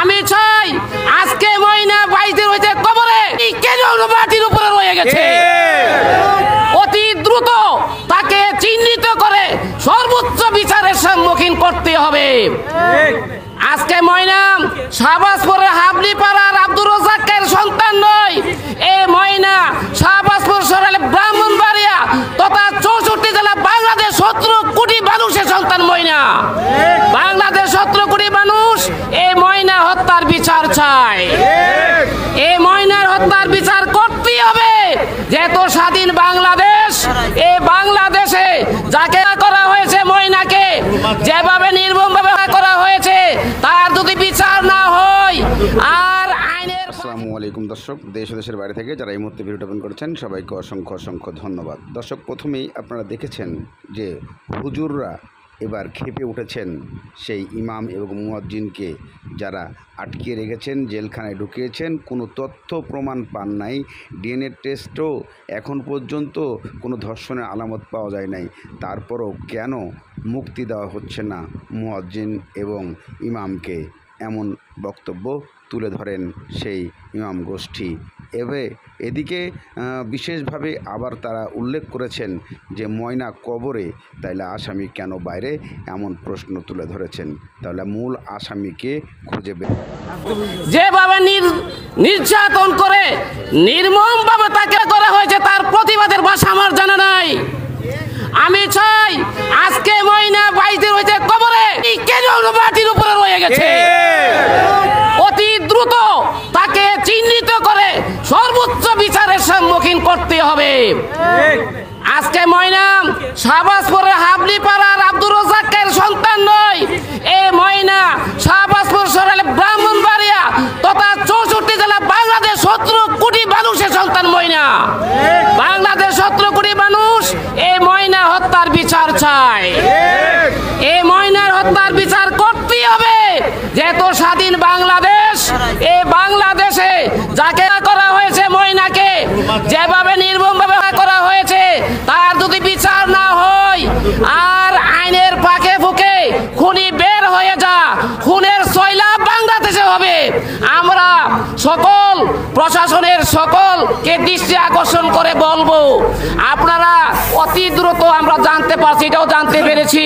আমি চাই আজকে ময়না 22 দিন হয়েছে কবরে, কেন মাটির উপরে রয়ে গেছে। অতি দ্রুত তাকে চিহ্নিত করে সর্বোচ্চ বিচারের সম্মুখীন করতে হবে। আজকে ময়না শাহবাজপুরের হাবলিপাড়ার আব্দুর রাজ্জাকের সন্তান নয়, এই ময়না শাহবাজপুর শহরের ব্রাহ্মণবাড়িয়া তথা 64 জেলা বাংলাদেশ 17 কোটি মানুষের সন্তান ময়না। বাংলাদেশ 17 কোটি মানুষ এই ময়না হত্যার বিচার চায়। এই ময়নার হত্যার বিচার করতে হবে, যেহেতু স্বাধীন বাংলাদেশ। এই বাংলাদেশে যাকে করা হয়েছে ময়নাকে যেভাবে নির্মমভাবে করা হয়েছে, তার যদি বিচার না হয় আর আইনের। আসসালামু আলাইকুম দর্শক, দেশ ও দেশের বাইরে থেকে যারা এই মুহূর্তে ভিডিওটা ওপেন করেছেন সবাইকে অসংখ্য অসংখ্য ধন্যবাদ। দর্শক, প্রথমেই আপনারা দেখেছেন যে হুজুররা এবার খেপে উঠেছেন সেই ইমাম এবং মুয়াজ্জিনকে যারা আটকে রেখেছেন, জেলখানায় ঢুকিয়েছেন, কোনো তথ্য প্রমাণ পান নাই, ডিএনএ টেস্টও এখন পর্যন্ত কোনো ধর্ষণের আলামত পাওয়া যায় নাই। তারপরও কেন মুক্তি দেওয়া হচ্ছে না মুয়াজ্জিন এবং ইমামকে, এমন বক্তব্য তুলে ধরেন সেই ইমাম গোষ্ঠী। এদিকে বিশেষভাবে আবার তারা উল্লেখ করেছেন যে ময়না কবরে, তাইলে আসামি কেন বাইরে, এমন প্রশ্ন তুলে ধরেছেন। তাহলে মূল আসামিকে খুঁজে বের, যেভাবে নির্যাতন করে নির্মমভাবে তাকে করা হয়েছে, তার প্রতিবাদের ভাষা আমার জানা নাই। আমি চাই আজকে ময়না 22 দিন হয়েছে কবরে, কেন মাটির উপরে রয়ে গেছে। অতি দ্রুত তাকে চিহ্নিত করে সর্বোচ্চ বিচারের সম্মুখীন করতে হবে। আজকে ময়না শাহবাজপুরের হাবলিপাড়ার আব্দুর রাজ্জাকের সন্তান নয়, এই ময়না শাহবাজপুর শহরের ব্রাহ্মণবাড়িয়া তথা 64 জেলা বাংলাদেশ 17 কোটি মানুষের সন্তান ময়না। বাংলাদেশ 17 কোটি মানুষ এই ময়না হত্যার বিচার চায়। এই ময়নার হত্যার বিচার করতে হবে, যেহেতু স্বাধীন বাংলাদেশ। এই বাংলাদেশে যাকে করা হয়েছে ময়নাকে যেভাবে নির্মমভাবে করা হয়েছে, তার যদি বিচার না হয় আর আইনের ফাঁকে ফুঁকে খুনি বের হয়ে যা, খুনের সয়লাব বাংলাদেশে হবে। আমরা সকল প্রশাসনের সকলকে দৃষ্টি আকর্ষণ করে বলবো, আপনারা অতি দ্রুত, আমরা জানতে পারছি, এটাও জানতে পেরেছি,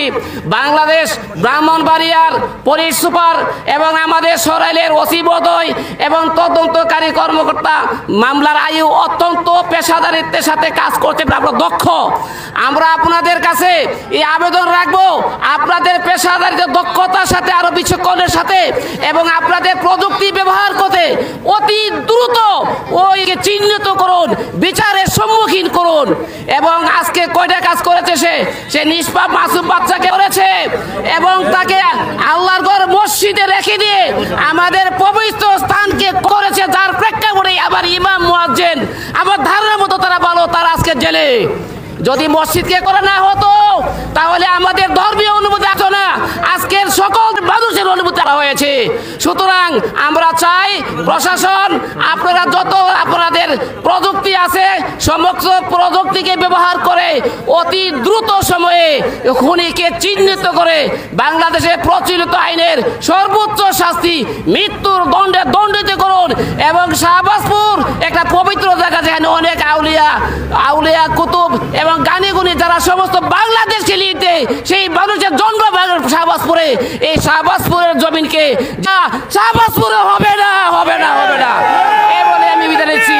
বাংলাদেশ ব্রাহ্মণবাড়িয়ার পুলিশ সুপার এবং আমাদের সরাইলের ওসি মহোদয় এবং তদন্তকারী কর্মকর্তা মামলার আয়ু অত্যন্ত পেশাদারিত্বের সাথে কাজ করতে আমরা দক্ষ। আমরা আপনাদের কাছে এই আবেদন রাখবো, আপনাদের পেশাদারিত্ব দক্ষতার সাথে আরো বিচক্ষণের সাথে এবং আপনাদের প্রযুক্তি ব্যবহার করতে অতি দ্রুত ওইকে চিহ্নিত করুন, বিচারের সম্মুখীন করুন। এবং আজকে কয়টা কাজ করেছে সে নিষ্পাপ মাসুম বাচ্চাকে করেছে এবং তাকে আল্লাহর ঘর মসজিদে রেখে দিয়ে আমাদের পবিত্র স্থানকে করেছে, যার প্রেক্ষাপটে আবার ইমাম মুয়াজ্জিন আমার ধারণার মতো তারা ভালো, তারা আজকে জেলে। যদি মসজিদকে করা না হতো তাহলে আমাদের ধর্মীয় অনুভূতি আসতো না, আজকের সকল মানুষের অনুভূতি হয়েছে। সুতরাং আমরা চাই প্রশাসন, আপনারা যত আপনাদের প্রযুক্তি আছে সমস্ত প্রযুক্তিকে ব্যবহার করে অতি দ্রুত সময়ে খুনিকে চিহ্নিত করে বাংলাদেশের প্রচলিত আইনের সর্বোচ্চ শাস্তি মৃত্যুর দণ্ডে দণ্ডিত করুন। এবং শাহবাজপুর একটা পবিত্র জায়গা, যেখানে অনেক আউলিয়া কুতুব এবং গানিগুনি যারা সমস্ত বাংলাদেশকে লিখতে, সেই মানুষের জন্ম শাহবাজপুরে। এই শাহবাজপুরের জমিনকে শাহবাজপুরে হবে না, হবে না, হবে না, এই বলে আমি বিদায় নিচ্ছি।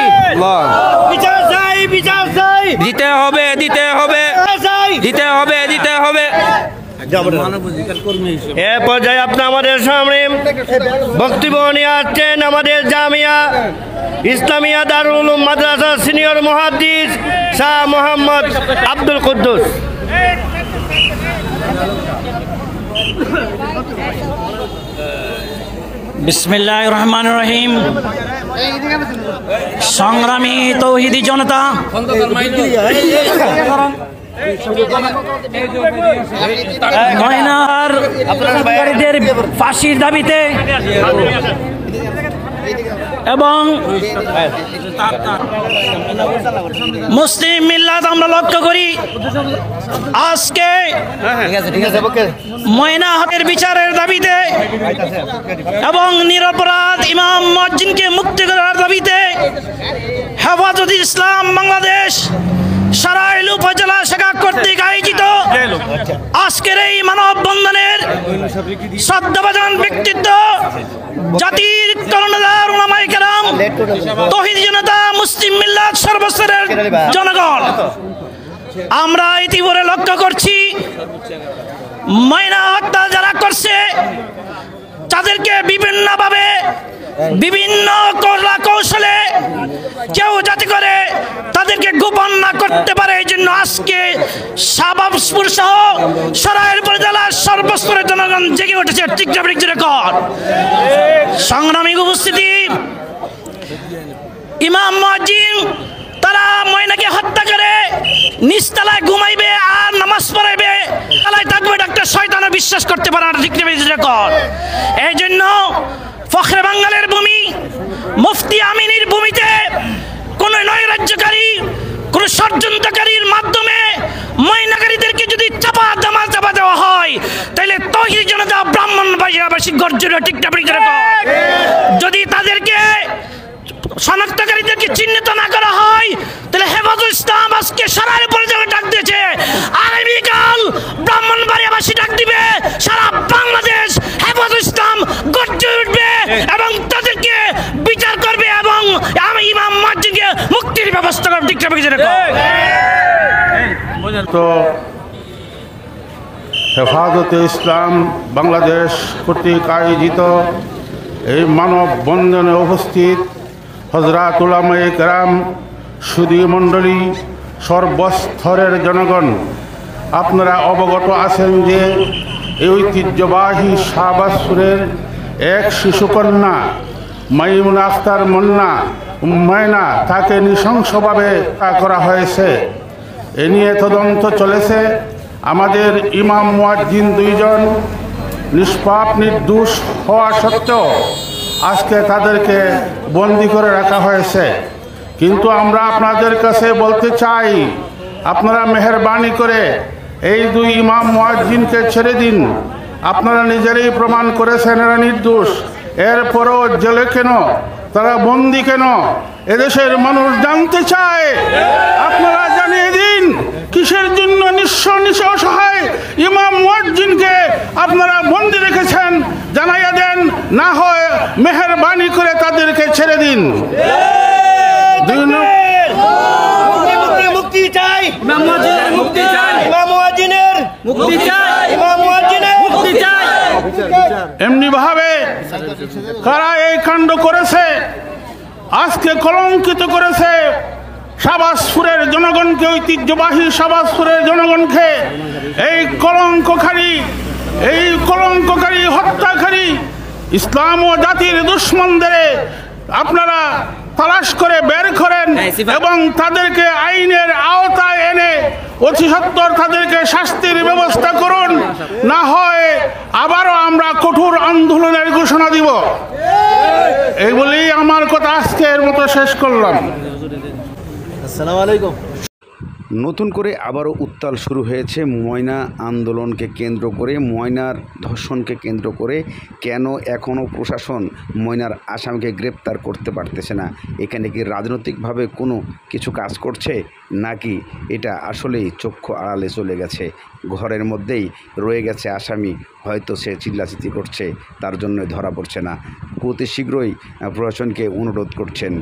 বিচার চাই, বিচার চাই, দিতে হবে, দিতে হবে, দিতে হবে, দিতে হবে। এ পর্যায়ে আপনি আমাদের সামনে বক্তব্য নিয়ে আসছেন আমাদের জামিয়া ইসলামিয়া দারুল উলুম মাদ্রাসা সিনিয়র মুহাদ্দিস শাহ মোহাম্মদ আব্দুল কুদ্দুস। বিসমিল্লাহির রহমানির রহিম। সংগ্রামী তৌহিদি জনতা, ময়নার ফাঁসির দাবিতে এবং মুসলিম মিল্লাত আমরা লক্ষ্য করি আজকে ময়না হকের বিচারের দাবিতে এবং নিরপরাধ ইমাম মুয়াজ্জিনকে মুক্তি করার দাবিতে হেফাজতে ইসলাম বাংলাদেশ সারাইল উপজেলা শাখা কর্তৃক আয়োজিত আজকের এই মানববন্ধনের শ্রদ্ধাভাজন ব্যক্তিত্ব জাতির কর্ণধার উলামায়ে কেরাম, তৌহিদি জনতা, মুসলিম মিল্লাত সর্বস্তরের জনগণ, আমরা ইতিপূর্বে লক্ষ্য করছি ময়না হত্যা যারা করছে তাদেরকে বিভিন্নভাবে বিভিন্ন কৌশলে কেউ যাতে করে তাদেরকে গোপন না করতে পারে, এই জন্য আজকে শাহবাজপুর সহ সরাইল উপজেলার সর্বস্তরের জনগণ জেগে উঠেছে। সংগ্রামী উপস্থিতি, ইমাম মুয়াজ্জিন তারা ময়নাকে হত্যা করে নিচতলায় ঘুমাইবে আর নামাজ পড়াইবে, তালায় থাকবে, ডাক্তার শয়তানও বিশ্বাস করতে পারে না। এই জন্য ফখরে বাঙ্গালের ভূমি মুফতি আমিনীর ভূমিতে কোন নৈরাজ্যকারী, কোন ষড়যন্ত্রকারীর মাধ্যমে ময়নাকারীদেরকে যদি চাপা দেওয়া হয় তাহলে তৌহিদি জনতা ব্রাহ্মণবাড়িয়াবাসী গর্জে যদি তাদেরকে শনাক্তকারীদেরকে চিহ্নিত না করা হয় তাহলে হেফাজতে ইসলাম আজকে সারা উপজেলা ডাক দিয়েছে, আগামীকাল ব্রাহ্মণবাড়িয়াবাসী ডাক দিবে, সারা বাংলাদেশ হেফাজতে ইসলাম গর্জে উঠবে এবং তাদেরকে বিচার করবে এবং আমি ইমাম মুয়াজ্জিনকে মুক্তির ব্যবস্থা করব। তো হেফাজতে ইসলাম বাংলাদেশ কর্তৃক আয়োজিত এই মানববন্ধনে উপস্থিত হযরত উলামায়ে কেরাম, সুধী মণ্ডলী, সর্বস্তরের জনগণ, আপনারা অবগত আছেন যে এই ঐতিহ্যবাহী শাহবাজপুরের এক শিশুকন্যা মাইমুনা আক্তার ময়না তাকে নৃশংসভাবে হত্যা করা হয়েছে। এ নিয়ে তদন্ত চলেছে। আমাদের ইমাম মুয়াজ্জিন দুইজন নিষ্পাপ নির্দোষ হওয়া সত্ত্বেও আজকে তাদেরকে বন্দী করে রাখা হয়েছে। কিন্তু আমরা আপনাদের কাছে বলতে চাই, আপনারা মেহেরবানি করে এই দুই ইমাম মুয়াজ্জিনকে ছেড়ে দিন। আপনারা নিজেরাই প্রমাণ করেছেন এরা নির্দোষ, এরপরও জেলে কেন, তারা বন্দী কেন? এদেশের মানুষ জানতে চায়। আপনারা জানিয়ে দিন কিসের জন্য নিঃস্ব অসহায় ইমাম মুয়াজ্জিনকে আপনারা বন্দী রেখেছেন, জানাইয়া দেন, না হয় মেহেরবানি করে তাদেরকে ছেড়ে দিন। মুক্তি চাই, ইমাম মুয়াজ্জিনের মুক্তি চাই, ইমাম মুয়াজ্জিনের মুক্তি চাই, ইমাম মুয়াজ্জিনের মুক্তি চাই। এমনি ভাবে কারা এই কাণ্ড করেছে, আজকে কলঙ্কিত করেছে শাহবাজপুরের জনগণকে, ঐতিহ্যবাহী শাহবাজপুরের জনগণকে, এই কলঙ্ককারী হত্যাকারী ইসলাম ও জাতির দুশ্মনদের আপনারা তালাশ করে বের করেন এবং তাদেরকে আইনের আওতায় এনে অতি সত্বর তাদেরকে শাস্তির ব্যবস্থা করুন, না হয় আবারও আমরা কঠোর আন্দোলনের ঘোষণা দিব। এই বলেই আমার কথা আজকের মতো শেষ করলাম। আসসালামু আলাইকুম। নতুন করে আবারও উত্তাল শুরু হয়েছে ময়না আন্দোলনকে কেন্দ্র করে, ময়নার ধর্ষণকে কেন্দ্র করে। কেন এখনও প্রশাসন ময়নার আসামিকে গ্রেপ্তার করতে পারতেছে না? এখানে কি রাজনৈতিকভাবে কোনো কিছু কাজ করছে, নাকি এটা আসলেই চক্ষু আড়ালে চলে গেছে? ঘরের মধ্যেই রয়ে গেছে আসামি, হয়তো সে চিল্লাচিল্লি করছে, তার জন্য ধরা পড়ছে না। অতি শীঘ্রই প্রশাসনকে অনুরোধ করছেন।